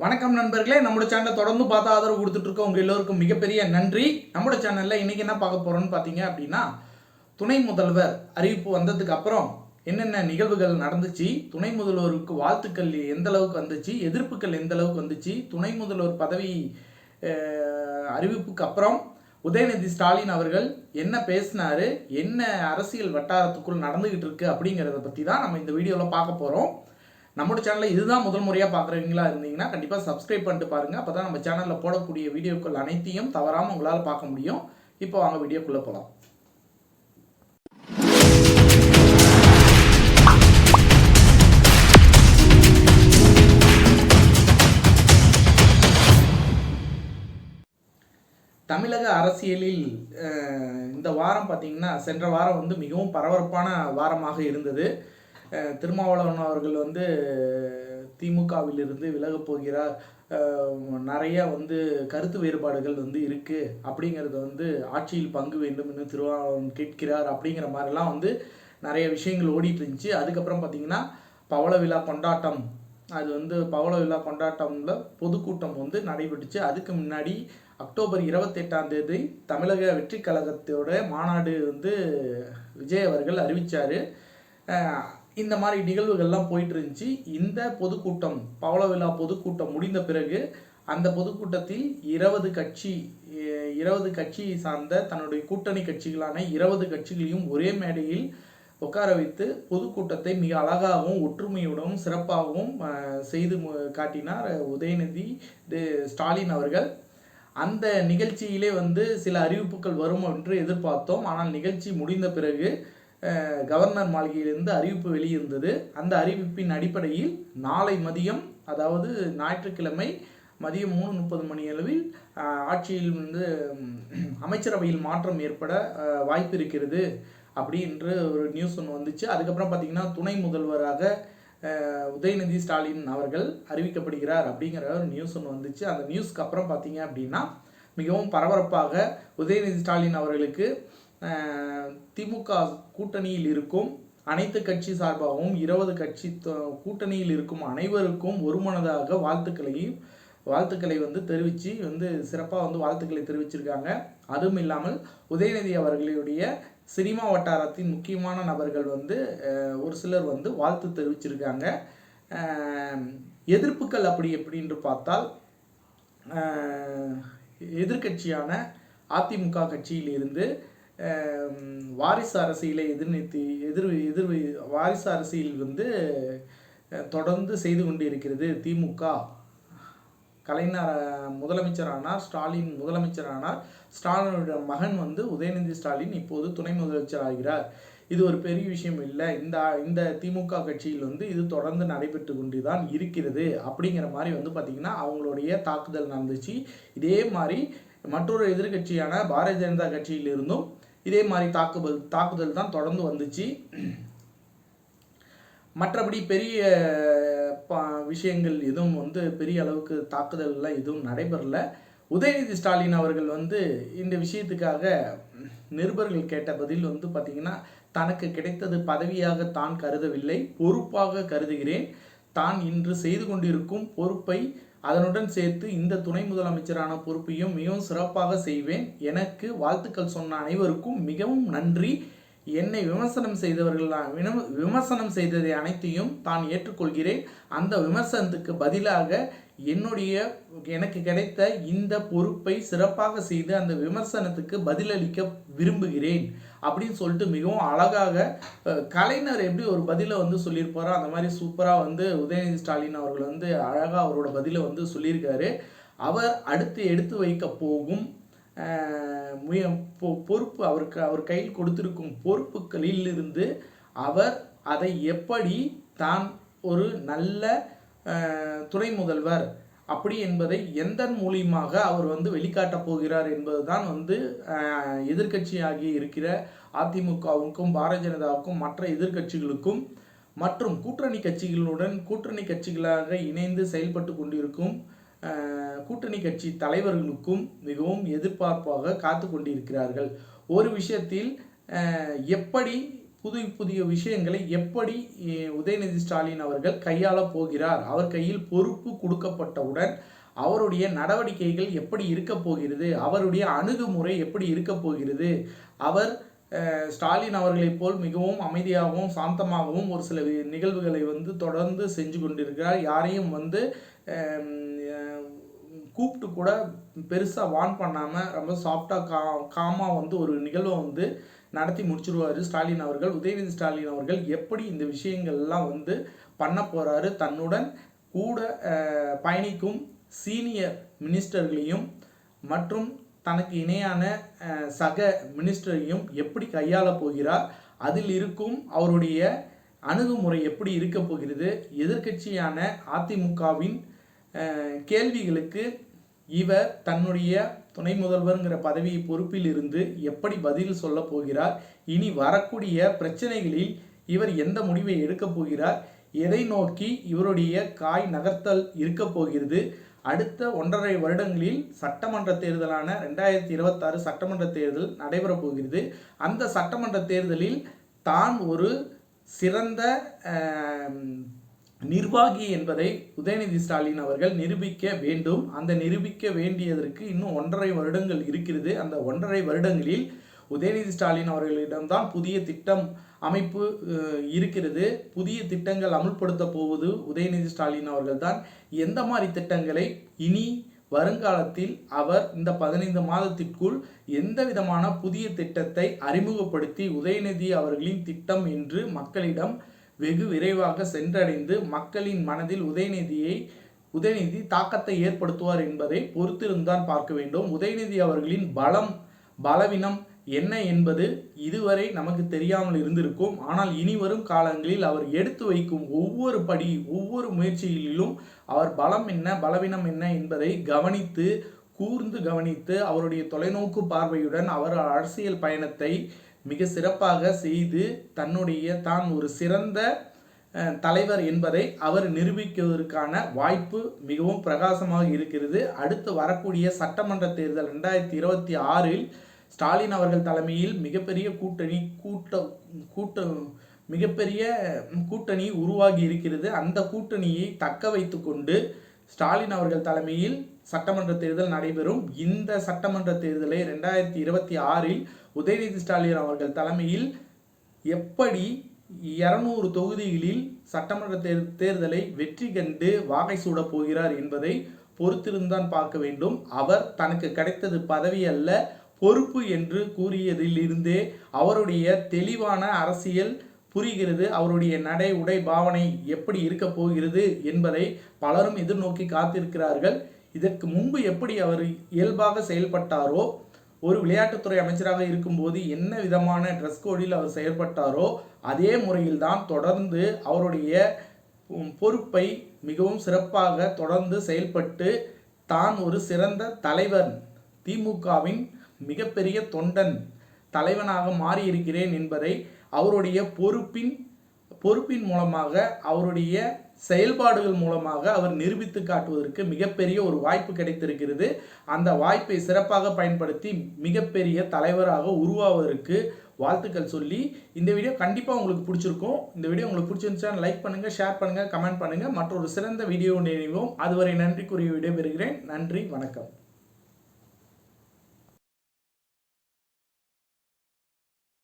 வணக்கம் நண்பர்களே, நம்மளோட சேனலை தொடர்ந்து பார்த்து ஆதரவு கொடுத்துட்டு இருக்க உங்க எல்லோருக்கும் மிகப்பெரிய நன்றி. நம்மளோட சேனல்ல இன்னைக்கு என்ன பார்க்க போறோம்னு பார்த்தீங்க அப்படின்னா, துணை முதல்வர் அறிவிப்பு வந்ததுக்கு அப்புறம் என்னென்ன நிகழ்வுகள் நடந்துச்சு, துணை முதல்வருக்கு வாழ்த்துக்கள் எந்த அளவுக்கு வந்துச்சு, எதிர்ப்புகள் எந்த அளவுக்கு வந்துச்சு, துணை முதல்வர் பதவி அறிவிப்புக்கு அப்புறம் உதயநிதி ஸ்டாலின் அவர்கள் என்ன பேசினாரு, என்ன அரசியல் வட்டாரத்துக்குள் நடந்துகிட்டு இருக்கு அப்படிங்கிறத பற்றி தான் நம்ம இந்த வீடியோவில் பார்க்க போகிறோம். நம்மளோட சேனலில் இதுதான் முதல் முறையாக பார்க்குறவங்களா இருந்தீங்கன்னா கண்டிப்பாக சப்ஸ்கிரைப் பண்ணிட்டு பாருங்கள். அப்போ தான் நம்ம சேனலில் போடக்கூடிய வீடியோக்கள் அனைத்தையும் தவறாமல் உங்களால் பார்க்க முடியும். இப்போ வாங்க வீடியோக்குள்ளே போகலாம். தமிழக அரசியலில் இந்த வாரம் பார்த்தீங்கன்னா சென்ற வாரம் வந்து மிகவும் பரபரப்பான வாரமாக இருந்தது. திருமாவளவன் அவர்கள் வந்து திமுகவிலிருந்து விலகப் போகிறார், நிறைய வந்து கருத்து வேறுபாடுகள் வந்து இருக்குது அப்படிங்கிறது வந்து ஆட்சியில் பங்கு வேண்டும் என்று திருமாவளவன் கேட்கிறார் அப்படிங்கிற மாதிரிலாம் வந்து நிறைய விஷயங்கள் ஓடிட்டு இருந்துச்சு. அதுக்கப்புறம் பார்த்திங்கன்னா பவள விழா கொண்டாட்டம், அது வந்து பவள விழா கொண்டாட்டம்ல பொதுக்கூட்டம் வந்து நடைபெற்றுச்சு. அதுக்கு முன்னாடி அக்டோபர் 28 தமிழக வெற்றி கழகத்தோட மாநாடு வந்து விஜய் அவர்கள் அறிவித்தார். இந்த மாதிரி நிகழ்வுகள்லாம் போயிட்டு இருந்துச்சு. இந்த பொதுக்கூட்டம் பவள விழா பொதுக்கூட்டம் முடிந்த பிறகு அந்த பொதுக்கூட்டத்தில் 20 கட்சி சார்ந்த தன்னுடைய கூட்டணி கட்சிகளான 20 கட்சிகளையும் ஒரே மேடையில் உட்கார வைத்து பொதுக்கூட்டத்தை மிக அழகாகவும் ஒற்றுமையுடனும் சிறப்பாகவும் செய்து காட்டினார் உதயநிதி ஸ்டாலின் அவர்கள். அந்த நிகழ்ச்சியிலே வந்து சில அறிவிப்புகள் வரும் என்று எதிர்பார்த்தோம். ஆனால் நிகழ்ச்சி முடிந்த பிறகு கவர்னர் மாளிகையிலிருந்து அறிவிப்பு வெளியிருந்தது. அந்த அறிவிப்பின் அடிப்படையில் நாளை மதியம், அதாவது ஞாயிற்றுக்கிழமை மதியம் 3:30 மணி அளவில் ஆட்சியில் வந்து அமைச்சரவையில் மாற்றம் ஏற்பட வாய்ப்பு இருக்கிறது அப்படின்று ஒரு நியூஸ் ஒன்று வந்துச்சு. அதுக்கப்புறம் பார்த்திங்கன்னா துணை முதல்வராக உதயநிதி ஸ்டாலின் அவர்கள் அறிவிக்கப்படுகிறார் அப்படிங்கிற ஒரு நியூஸ் ஒன்று வந்துச்சு. அந்த நியூஸ்க்கு அப்புறம் பார்த்தீங்க அப்படின்னா மிகவும் பரபரப்பாக உதயநிதி ஸ்டாலின் அவர்களுக்கு திமுக கூட்டணியில் இருக்கும் அனைத்து கட்சி சார்பாகவும் 20 கட்சி கூட்டணியில் இருக்கும் அனைவருக்கும் ஒருமனதாக வாழ்த்துக்களை வந்து தெரிவித்து வந்து சிறப்பாக வந்து வாழ்த்துக்களை தெரிவிச்சிருக்காங்க. அதுவும் இல்லாமல் உதயநிதி அவர்களுடைய சினிமா வட்டாரத்தின் முக்கியமான நபர்கள் வந்து ஒரு சிலர் வந்து வாழ்த்து தெரிவிச்சிருக்காங்க. எதிர்ப்புகள் எப்படின்னு பார்த்தால் எதிர்கட்சியான அதிமுக கட்சியில் இருந்து வாரிசு அரசியலை வாரிசு அரசியல் வந்து தொடர்ந்து செய்து கொண்டு இருக்கிறது திமுக. கலைஞர் முதலமைச்சரானார், ஸ்டாலின் முதலமைச்சரானார், ஸ்டாலினுடைய மகன் வந்து உதயநிதி ஸ்டாலின் இப்போது துணை முதலமைச்சர் ஆகிறார். இது ஒரு பெரிய விஷயம் இல்லை. இந்த திமுக கட்சியில் வந்து இது தொடர்ந்து நடைபெற்று கொண்டு தான் இருக்கிறது அப்படிங்கிற மாதிரி வந்து பார்த்திங்கன்னா அவங்களுடைய தாக்குதல் நடந்துச்சு. இதே மாதிரி மற்றொரு எதிர்கட்சியான பாரதிய ஜனதா கட்சியிலிருந்தும் இதே மாதிரி தாக்குதல் தான் தொடர்ந்து வந்துச்சு. மற்றபடி பெரிய விஷயங்கள் எதுவும் வந்து பெரிய அளவுக்கு தாக்குதல்லாம் எதுவும் நடைபெறல. உதயநிதி ஸ்டாலின் அவர்கள் வந்து இந்த விஷயத்துக்காக நிருபர்கள் கேட்ட பதில் வந்து பார்த்திங்கன்னா, தனக்கு கிடைத்தது பதவியாக தான் கருதவில்லை, பொறுப்பாக கருதுகிறேன். தான் இன்று செய்து கொண்டிருக்கும் பொறுப்பை அதனுடன் சேர்த்து இந்த துணை முதலமைச்சரான பொறுப்பையும் மிகவும் சிறப்பாக செய்வேன். எனக்கு வாழ்த்துக்கள் சொன்ன அனைவருக்கும் மிகவும் நன்றி. என்னை விமர்சனம் செய்ததை அனைத்தையும் தான் ஏற்றுக்கொள்கிறேன். அந்த விமர்சனத்துக்கு பதிலாக எனக்கு கிடைத்த இந்த பொறுப்பை சிறப்பாக செய்து அந்த விமர்சனத்துக்கு பதிலளிக்க விரும்புகிறேன் அப்படின்னு சொல்லிட்டு மிகவும் அழகாக கலைஞர் எப்படி ஒரு பதிலை வந்து சொல்லியிருப்பாரோ அந்த மாதிரி சூப்பராக வந்து உதயநிதி ஸ்டாலின் அவர்கள் வந்து அழகாக அவரோட பதிலை வந்து சொல்லியிருக்காரு. அவர் அடுத்து எடுத்து வைக்க போகும் பொறுப்பு அவர் கையில் கொடுத்திருக்கும் பொறுப்புகளில் இருந்து அவர் அதை எப்படி தான் ஒரு நல்ல துணை முதல்வர் அப்படி என்பதை எந்த மூலியமாக அவர் வந்து வெளிக்காட்டப் போகிறார் என்பதுதான் வந்து எதிர்கட்சியாகி இருக்கிற அதிமுகவுக்கும் பாரதிய ஜனதாவுக்கும் மற்ற எதிர்கட்சிகளுக்கும் மற்றும் கூட்டணி கட்சிகளாக இணைந்து செயல்பட்டு கொண்டிருக்கும் கூட்டணி கட்சி தலைவர்களுக்கும் மிகவும் எதிர்பார்ப்பாக காத்து கொண்டிருக்கிறார்கள். ஒரு விஷயத்தில் எப்படி புதிய விஷயங்களை எப்படி உதயநிதி ஸ்டாலின் அவர்கள் கையாள போகிறார், அவர் கையில் பொறுப்பு கொடுக்கப்பட்டவுடன் அவருடைய நடவடிக்கைகள் எப்படி இருக்க போகிறது, அவருடைய அணுகுமுறை எப்படி இருக்க போகிறது, அவர் ஸ்டாலின் அவர்களைப் போல் மிகவும் அமைதியாகவும் சாந்தமாகவும் ஒரு சில நிகழ்வுகளை தொடர்ந்து செஞ்சு கொண்டிருக்கிறார். யாரையும் கூப்பிட்டு கூட பெருசாக வான் பண்ணாமல் ரொம்ப சாஃப்டாக காமாக ஒரு நிகழ்வை நடத்தி முடிச்சிருவார் ஸ்டாலின் அவர்கள். உதயநிதி ஸ்டாலின் அவர்கள் எப்படி இந்த விஷயங்கள்லாம் பண்ண போகிறாரு, தன்னுடன் கூட பயணிக்கும் சீனியர் மினிஸ்டர்களையும் மற்றும் தனக்கு இணையான சக மினிஸ்டரையும் எப்படி கையாள போகிறார், அதில் இருக்கும் அவருடைய அணுகுமுறை எப்படி இருக்க போகிறது, எதிர்க்கட்சியான அதிமுகவின் கேள்விகளுக்கு இவர் தன்னுடைய துணை முதல்வர்ங்கிற பதவி பொறுப்பில் இருந்து எப்படி பதில் சொல்ல போகிறார், இனி வரக்கூடிய பிரச்சனைகளில் இவர் எந்த முடிவை எடுக்க போகிறார், எதை நோக்கி இவருடைய காய் நகர்த்தல் இருக்க போகிறது, அடுத்த 1.5 வருடங்களில் சட்டமன்ற தேர்தலான 2026 சட்டமன்ற தேர்தல் நடைபெறப் போகிறது. அந்த சட்டமன்ற தேர்தலில் தான் ஒரு சிறந்த நிர்வாகி என்பதை உதயநிதி ஸ்டாலின் அவர்கள் நிரூபிக்க வேண்டும். அந்த நிரூபிக்க வேண்டியதற்கு இன்னும் 1.5 வருடங்கள் இருக்கிறது. அந்த 1.5 வருடங்களில் உதயநிதி ஸ்டாலின் அவர்களிடம்தான் புதிய திட்டம் அமைப்பு இருக்கிறது. புதிய திட்டங்கள் அமுல்படுத்த போவது உதயநிதி ஸ்டாலின் அவர்கள் தான். எந்த மாதிரி திட்டங்களை இனி வருங்காலத்தில் அவர் இந்த 15 மாதத்திற்குள் எந்த விதமான புதிய திட்டத்தை அறிமுகப்படுத்தி உதயநிதி அவர்களின் திட்டம் என்று மக்களிடம் வெகு விரைவாக சென்றடைந்து மக்களின் மனதில் உதயநிதி தாக்கத்தை ஏற்படுத்துவார் என்பதை பொறுத்திருந்தான் பார்க்க வேண்டும். உதயநிதி அவர்களின் பலவீனம் என்ன என்பது இதுவரை நமக்கு தெரியாமல் இருந்திருக்கும். ஆனால் இனி வரும் காலங்களில் அவர் எடுத்து வைக்கும் ஒவ்வொரு முயற்சிகளிலும் அவர் பலம் என்ன பலவீனம் என்ன என்பதை கூர்ந்து கவனித்து அவருடைய தொலைநோக்கு பார்வையுடன் அவர் அரசியல் பயணத்தை மிக சிறப்பாக செய்து தான் ஒரு சிறந்த தலைவர் என்பதை அவர் நிரூபிக்குவதற்கான வாய்ப்பு மிகவும் பிரகாசமாக இருக்கிறது. அடுத்து வரக்கூடிய சட்டமன்ற தேர்தல் 2026 ஸ்டாலின் அவர்கள் தலைமையில் மிகப்பெரிய கூட்டணி உருவாகி இருக்கிறது. அந்த கூட்டணியை தக்க வைத்து கொண்டு ஸ்டாலின் அவர்கள் தலைமையில் சட்டமன்ற தேர்தல் நடைபெறும். இந்த சட்டமன்ற தேர்தலை 2026 உதயநிதி ஸ்டாலின் அவர்கள் தலைமையில் எப்படி 200 தொகுதிகளில் சட்டமன்ற தேர்தலை வெற்றி கண்டு வாகை சூட போகிறார் என்பதை பொறுத்திருந்தான் பார்க்க வேண்டும். அவர் தனக்கு கிடைத்தது பதவி அல்ல பொறுப்பு என்று கூறியதிலிருந்தே அவருடைய தெளிவான அரசியல் புரிகிறது. அவருடைய நடை உடை பாவனை எப்படி இருக்க போகிறது என்பதை பலரும் எதிர்நோக்கி காத்திருக்கிறார்கள். இதற்கு முன்பு எப்படி அவர் இயல்பாக செயல்பட்டாரோ, ஒரு விளையாட்டுத்துறை அமைச்சராக இருக்கும்போது என்ன விதமான ட்ரெஸ் கோடில் அவர் செயல்பட்டாரோ அதே முறையில்தான் தொடர்ந்து அவருடைய பொறுப்பை மிகவும் சிறப்பாக தொடர்ந்து செயல்பட்டு தான் ஒரு சிறந்த தலைவர், திமுகவின் மிகப்பெரிய தொண்டன் தலைவனாக மாறியிருக்கிறேன் என்பதை அவருடைய பொறுப்பின் மூலமாக அவருடைய செயல்பாடுகள் மூலமாக அவர் நிரூபித்து காட்டுவதற்கு மிகப்பெரிய ஒரு வாய்ப்பு கிடைத்திருக்கிறது. அந்த வாய்ப்பை சிறப்பாக பயன்படுத்தி மிகப்பெரிய தலைவராக உருவாவதற்கு வாழ்த்துக்கள் சொல்லி இந்த வீடியோ கண்டிப்பாக உங்களுக்கு பிடிச்சிருக்கும். இந்த வீடியோ உங்களுக்கு பிடிச்சிருந்துச்சுன்னா லைக் பண்ணுங்கள், ஷேர் பண்ணுங்கள், கமெண்ட் பண்ணுங்கள். மற்றொரு சிறந்த வீடியோ நினைவோம். அதுவரை நன்றி கூறிய விடைபெறுகிறேன். நன்றி, வணக்கம்.